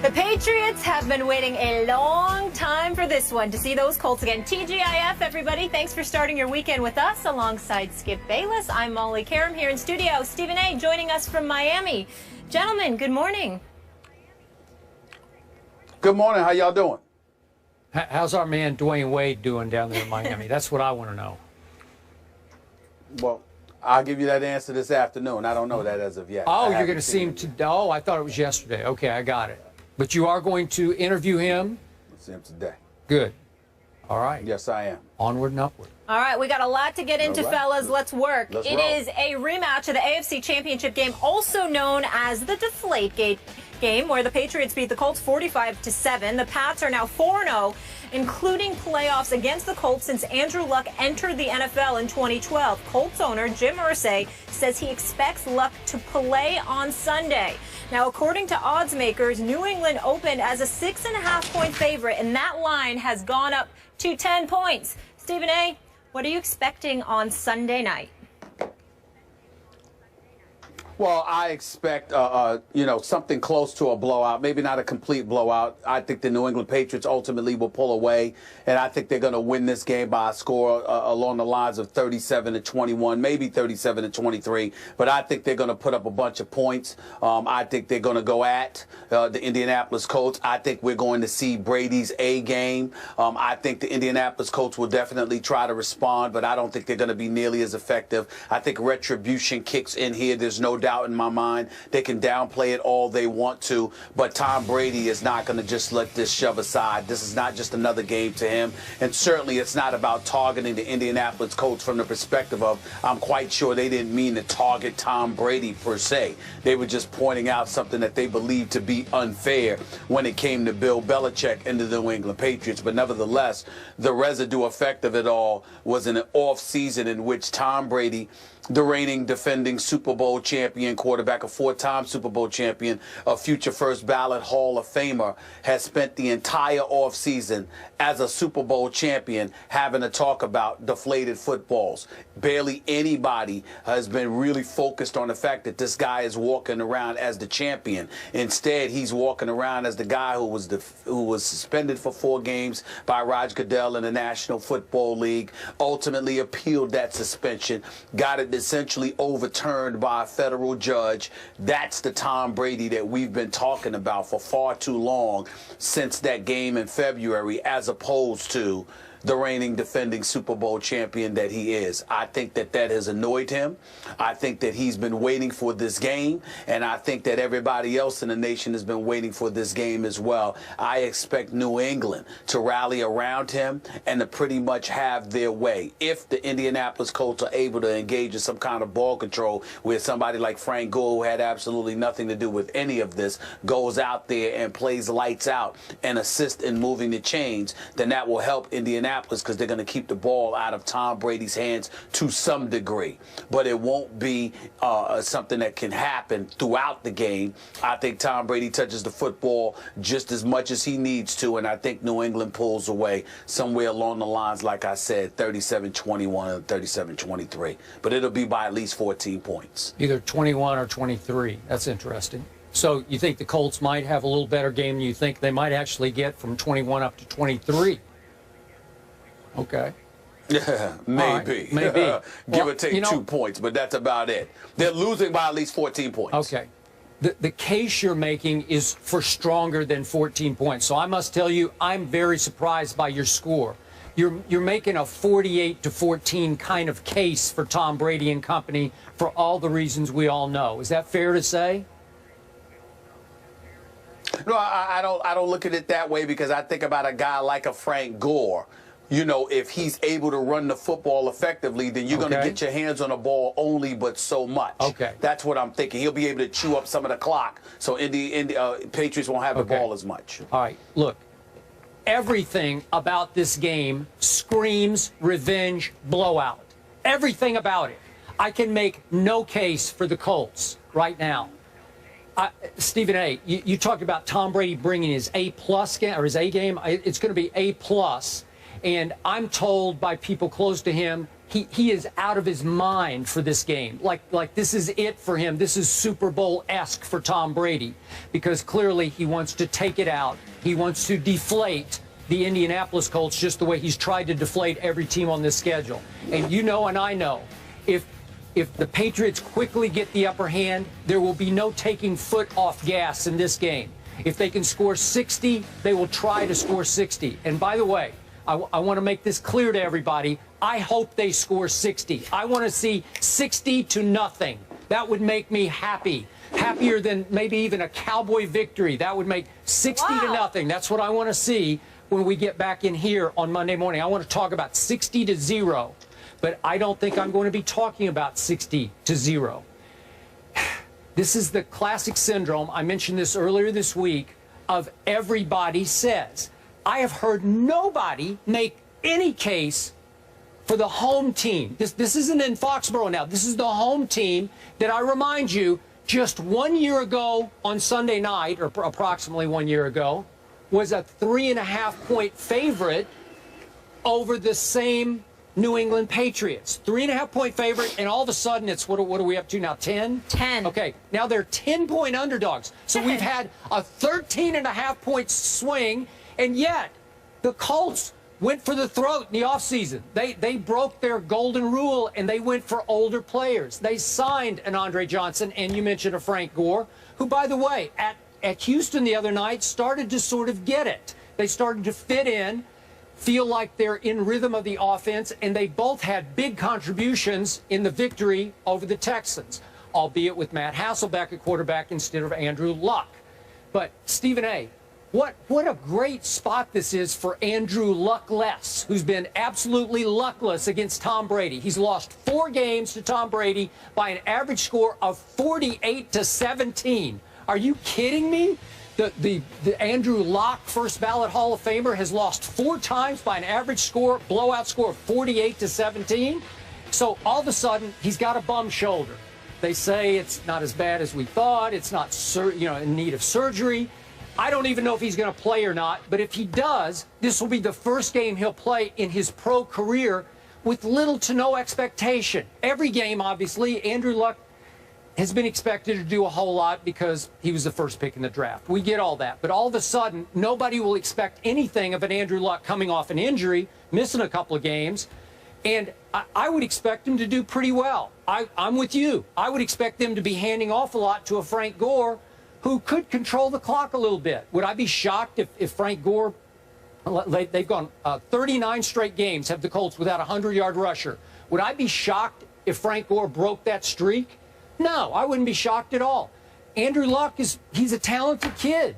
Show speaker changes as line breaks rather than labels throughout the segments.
The Patriots have been waiting a long time for this one, to see those Colts again. TGIF, everybody. Thanks for starting your weekend with us alongside Skip Bayless. I'm Molly Karam here in studio. Stephen A. joining us from Miami. Gentlemen, good morning.
Good morning. How y'all doing?
How's our man Dwayne Wade doing down there in Miami? That's what I want to know.
Well, I'll give you that answer this afternoon. I don't know that as of yet.
Oh, you're going to see him today? Oh, I thought it was yesterday. Okay, I got it. But you are going to interview him?
I'll see him today.
Good. All right.
Yes, I am.
Onward and upward.
All right, we got a lot to get into, fellas. Let's work.
Let's
it
roll.
is a rematch of the AFC Championship game, also known as the Deflategate game, where the Patriots beat the Colts 45-7. The Pats are now 4-0, including playoffs against the Colts since Andrew Luck entered the NFL in 2012. Colts owner Jim Irsay says he expects Luck to play on Sunday. Now, according to odds makers, New England opened as a 6.5-point favorite, and that line has gone up to 10 points. Stephen A., what are you expecting on Sunday night?
Well, I expect, something close to a blowout. Maybe not a complete blowout. I think the New England Patriots ultimately will pull away, and I think they're going to win this game by a score along the lines of 37-21, maybe 37-23. But I think they're going to put up a bunch of points. I think they're going to go at the Indianapolis Colts. I think we're going to see Brady's A game. I think the Indianapolis Colts will definitely try to respond, but I don't think they're going to be nearly as effective. I think retribution kicks in here. There's no doubt in my mind. They can downplay it all they want to, but Tom Brady is not going to just let this shove aside. This is not just another game to him, and certainly it's not about targeting the Indianapolis Colts from the perspective of, I'm quite sure they didn't mean to target Tom Brady per se. They were just pointing out something that they believed to be unfair when it came to Bill Belichick and the New England Patriots. But nevertheless, the residue effect of it all was an off season in which Tom Brady, the reigning defending Super Bowl champion quarterback, a four-time Super Bowl champion, a future first ballot Hall of Famer, has spent the entire offseason as a Super Bowl champion having to talk about deflated footballs. Barely anybody has been really focused on the fact that this guy is walking around as the champion. Instead, he's walking around as the guy who was suspended for 4 games by Roger Goodell in the National Football League, ultimately appealed that suspension, got it essentially overturned by a federal judge. That's the Tom Brady that we've been talking about for far too long, since that game in February, as opposed to the reigning defending Super Bowl champion that he is. I think that has annoyed him. I think that he's been waiting for this game, and I think that everybody else in the nation has been waiting for this game as well. I expect New England to rally around him and to pretty much have their way. If the Indianapolis Colts are able to engage in some kind of ball control where somebody like Frank Gore, who had absolutely nothing to do with any of this, goes out there and plays lights out and assists in moving the chains, then that will help Indianapolis, because they're going to keep the ball out of Tom Brady's hands to some degree. But it won't be something that can happen throughout the game. I think Tom Brady touches the football just as much as he needs to, and I think New England pulls away somewhere along the lines, like I said, 37-21 or 37-23. But it'll be by at least 14 points.
Either 21 or 23. That's interesting. So you think the Colts might have a little better game than you think they might actually get from 21 up to 23? Okay.
Yeah, maybe.
Right, maybe.
Give or take 2 points, but that's about it. They're losing by at least 14 points.
Okay. The case you're making is for stronger than 14 points. So I must tell you, I'm very surprised by your score. You're making a 48-14 kind of case for Tom Brady and company for all the reasons we all know. Is that fair to say?
No, I don't look at it that way, because I think about a guy like a Frank Gore. You know, if he's able to run the football effectively, then you're going to get your hands on the ball only but so much.
Okay.
That's what I'm thinking. He'll be able to chew up some of the clock, so Patriots won't have the ball as much.
All right, look, everything about this game screams revenge blowout. Everything about it. I can make no case for the Colts right now. Stephen A., you talked about Tom Brady bringing his A-plus game, or his A game. It's going to be A-plus. And I'm told by people close to him, he is out of his mind for this game. Like this is it for him. This is Super Bowl-esque for Tom Brady, because clearly he wants to take it out. He wants to deflate the Indianapolis Colts just the way he's tried to deflate every team on this schedule. And you know and I know, if the Patriots quickly get the upper hand, there will be no taking foot off gas in this game. If they can score 60, they will try to score 60. And by the way, I want to make this clear to everybody. I hope they score 60. I want to see 60-0. That would make me happy. Happier than maybe even a Cowboy victory. That would make 60-0. That's what I want to see when we get back in here on Monday morning. I want to talk about 60-0. But I don't think I'm going to be talking about 60-0. This is the classic syndrome, I mentioned this earlier this week, of everybody says. I have heard nobody make any case for the home team. This isn't in Foxborough now. This is the home team that, I remind you, just 1 year ago on Sunday night, or approximately 1 year ago, was a 3.5-point favorite over the same New England Patriots. 3.5-point favorite, and all of a sudden it's, what are we up to now, 10?
10.
Okay, now they're 10-point underdogs. So we've had a 13.5-point swing, and yet the Colts went for the throat in the offseason. They broke their golden rule, and they went for older players. They signed an Andre Johnson, and you mentioned a Frank Gore, who, by the way, at Houston the other night started to sort of get it. They started to fit in, feel like they're in rhythm of the offense, and they both had big contributions in the victory over the Texans, albeit with Matt Hasselbeck at quarterback instead of Andrew Luck. But, Stephen A., what a great spot this is for Andrew Luckless, who's been absolutely luckless against Tom Brady. He's lost 4 games to Tom Brady by an average score of 48-17. Are you kidding me? The Andrew Luck, first ballot Hall of Famer, has lost 4 times by an average score, blowout score of 48-17. So all of a sudden, he's got a bum shoulder. They say it's not as bad as we thought. It's not, in need of surgery. I don't even know if he's going to play or not. But if he does, this will be the first game he'll play in his pro career with little to no expectation. Every game, obviously, Andrew Luck has been expected to do a whole lot because he was the first pick in the draft. We get all that. But all of a sudden, nobody will expect anything of an Andrew Luck coming off an injury, missing a couple of games. And I would expect him to do pretty well. I'm with you. I would expect them to be handing off a lot to a Frank Gore who could control the clock a little bit. Would I be shocked if Frank Gore, they've gone 39 straight games, have the Colts without a 100-yard rusher. Would I be shocked if Frank Gore broke that streak? No, I wouldn't be shocked at all. Andrew Luck, he's a talented kid.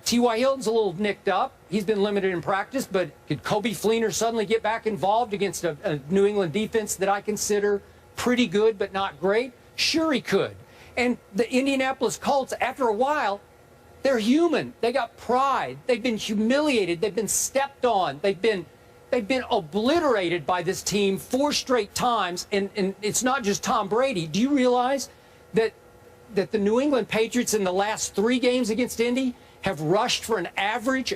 T.Y. Hilton's a little nicked up. He's been limited in practice, but could Kobe Fleener suddenly get back involved against a New England defense that I consider pretty good but not great? Sure he could. And the Indianapolis Colts, after a while, they're human. They got pride. They've been humiliated. They've been stepped on. They've been obliterated by this team 4 straight times, and it's not just Tom Brady. Do you realize that the New England Patriots in the last 3 games against Indy have rushed for an average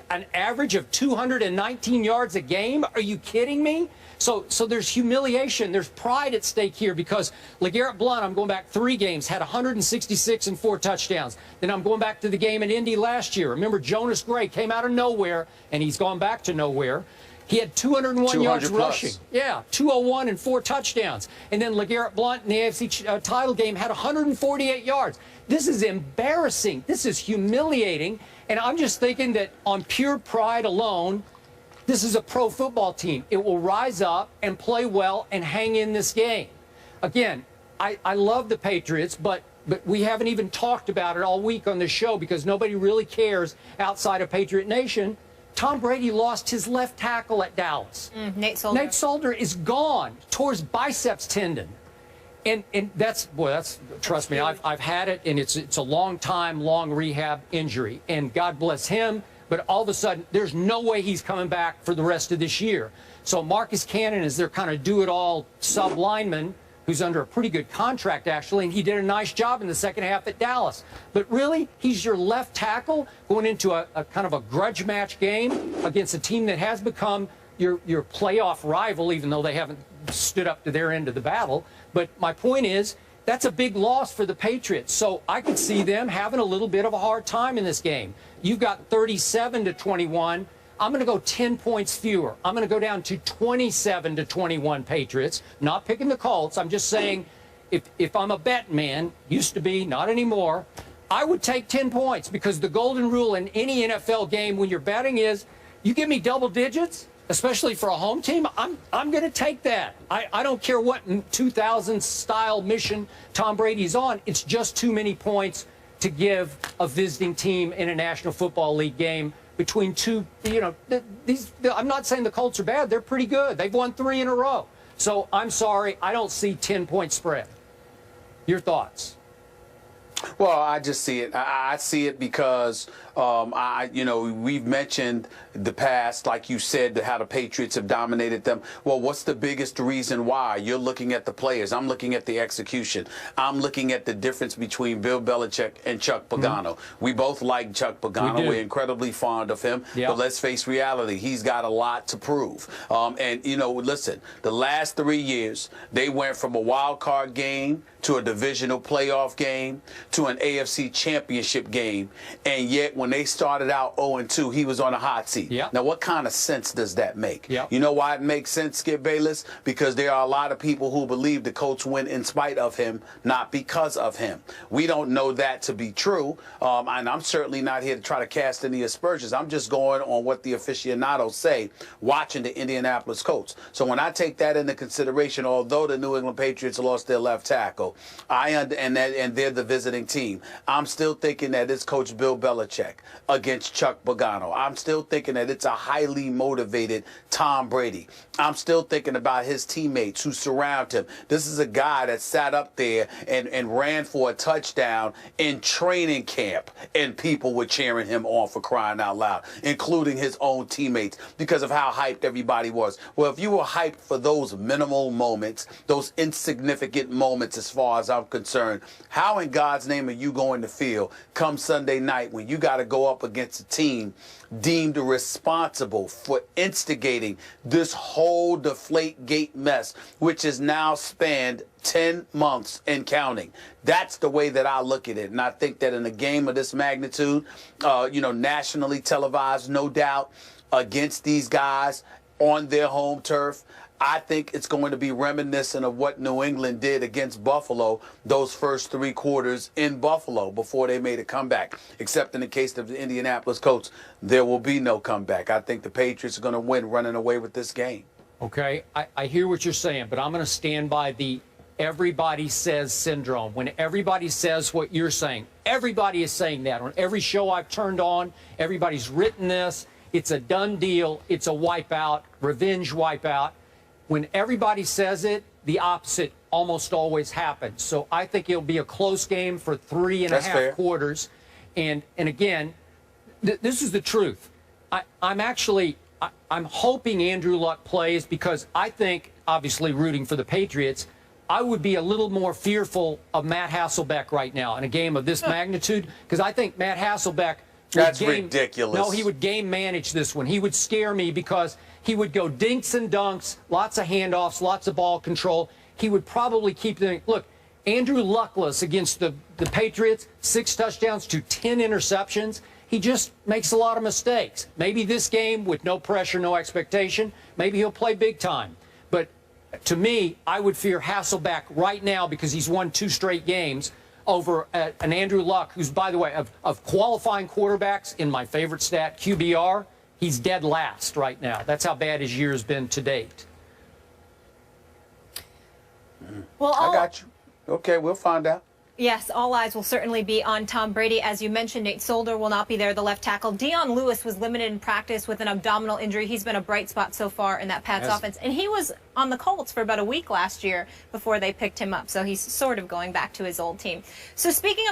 of 219 yards a game? Are you kidding me? So there's humiliation. There's pride at stake here because LeGarrette Blount, I'm going back 3 games, had 166 and 4 touchdowns. Then I'm going back to the game in Indy last year. Remember, Jonas Gray came out of nowhere, and he's gone back to nowhere. He had 201 yards rushing. Yeah, 201 and 4 touchdowns. And then LeGarrette Blount in the AFC title game had 148 yards. This is embarrassing. This is humiliating. And I'm just thinking that on pure pride alone, this is a pro football team. It will rise up and play well and hang in this game. Again, I love the Patriots, but we haven't even talked about it all week on this show because nobody really cares outside of Patriot Nation. Tom Brady lost his left tackle at Dallas.
Nate Solder.
Nate Solder is gone, tore his biceps tendon. And that's trust me, I've had it, and it's a long rehab injury. And God bless him, but all of a sudden, there's no way he's coming back for the rest of this year. So Marcus Cannon is their kind of do-it-all sub-lineman who's under a pretty good contract, actually, and he did a nice job in the second half at Dallas. But really, he's your left tackle going into a kind of a grudge match game against a team that has become your playoff rival, even though they haven't stood up to their end of the battle. But my point is, that's a big loss for the Patriots. So I could see them having a little bit of a hard time in this game. You've got 37-21. I'm going to go 10 points fewer. I'm going to go down to 27-21 Patriots. Not picking the Colts. I'm just saying, if I'm a bet man, used to be, not anymore, I would take 10 points, because the golden rule in any NFL game when you're betting is, you give me double digits, especially for a home team, I'm going to take that. I don't care what 2000 style mission Tom Brady's on. It's just too many points to give a visiting team in a National Football League game between two, I'm not saying the Colts are bad. They're pretty good. They've won 3 in a row. So I'm sorry, I don't see 10-point spread. Your thoughts?
Well, I just see it. I see it because we've mentioned the past, like you said, how the Patriots have dominated them. Well, what's the biggest reason why? You're looking at the players. I'm looking at the execution. I'm looking at the difference between Bill Belichick and Chuck Pagano. We both like Chuck Pagano. We're incredibly fond of him. Yep. But let's face reality. He's got a lot to prove. Listen, the last 3 years, they went from a wild card game to a divisional playoff game to an AFC championship game. And yet, when they started out 0-2, he was on a hot seat.
Yep.
Now, what kind of sense does that make?
Yep.
You know why it makes sense, Skip Bayless? Because there are a lot of people who believe the Colts win in spite of him, not because of him. We don't know that to be true, and I'm certainly not here to try to cast any aspersions. I'm just going on what the aficionados say watching the Indianapolis Colts. So when I take that into consideration, although the New England Patriots lost their left tackle, and they're the visiting team, I'm still thinking that it's Coach Bill Belichick against Chuck Pagano. I'm still thinking that it's a highly motivated Tom Brady. I'm still thinking about his teammates who surround him. This is a guy that sat up there and ran for a touchdown in training camp, and people were cheering him on, for crying out loud, including his own teammates, because of how hyped everybody was. Well, if you were hyped for those minimal moments, those insignificant moments as far as I'm concerned, how in God's name are you going to feel come Sunday night when you got to go up against a team deemed responsible for instigating this whole Deflategate mess, which has now spanned 10 months and counting? That's the way that I look at it. And I think that in a game of this magnitude, nationally televised, no doubt, against these guys on their home turf, I think it's going to be reminiscent of what New England did against Buffalo those first 3 quarters in Buffalo before they made a comeback. Except in the case of the Indianapolis Colts, there will be no comeback. I think the Patriots are going to win running away with this game.
Okay, I hear what you're saying, but I'm going to stand by the everybody says syndrome. When everybody says what you're saying, everybody is saying that. On every show I've turned on, everybody's written this. It's a done deal. It's a wipeout, revenge wipeout. When everybody says it, the opposite almost always happens. So I think it'll be a close game for 3.5 quarters. And again, this is the truth. I'm hoping Andrew Luck plays, because I think, obviously rooting for the Patriots, I would be a little more fearful of Matt Hasselbeck right now in a game of this magnitude, because I think Matt Hasselbeck
ridiculous.
No, he would game manage this one. He would scare me, because he would go dinks and dunks, lots of handoffs, lots of ball control. He would probably keep them. Look, Andrew Luckless against the Patriots, 6 touchdowns to 10 interceptions. He just makes a lot of mistakes. Maybe this game, with no pressure, no expectation, maybe he'll play big time. But to me, I would fear Hasselbeck right now, because he's won 2 straight games over an Andrew Luck, who's, by the way, of qualifying quarterbacks, in my favorite stat, QBR, he's dead last right now. That's how bad his year has been to date.
Well,
I got you. Okay, we'll find out.
Yes, all eyes will certainly be on Tom Brady. As you mentioned, Nate Solder will not be there, the left tackle. Dion Lewis was limited in practice with an abdominal injury. He's been a bright spot so far in that Pats offense. And he was on the Colts for about a week last year before they picked him up. So he's sort of going back to his old team. So speaking of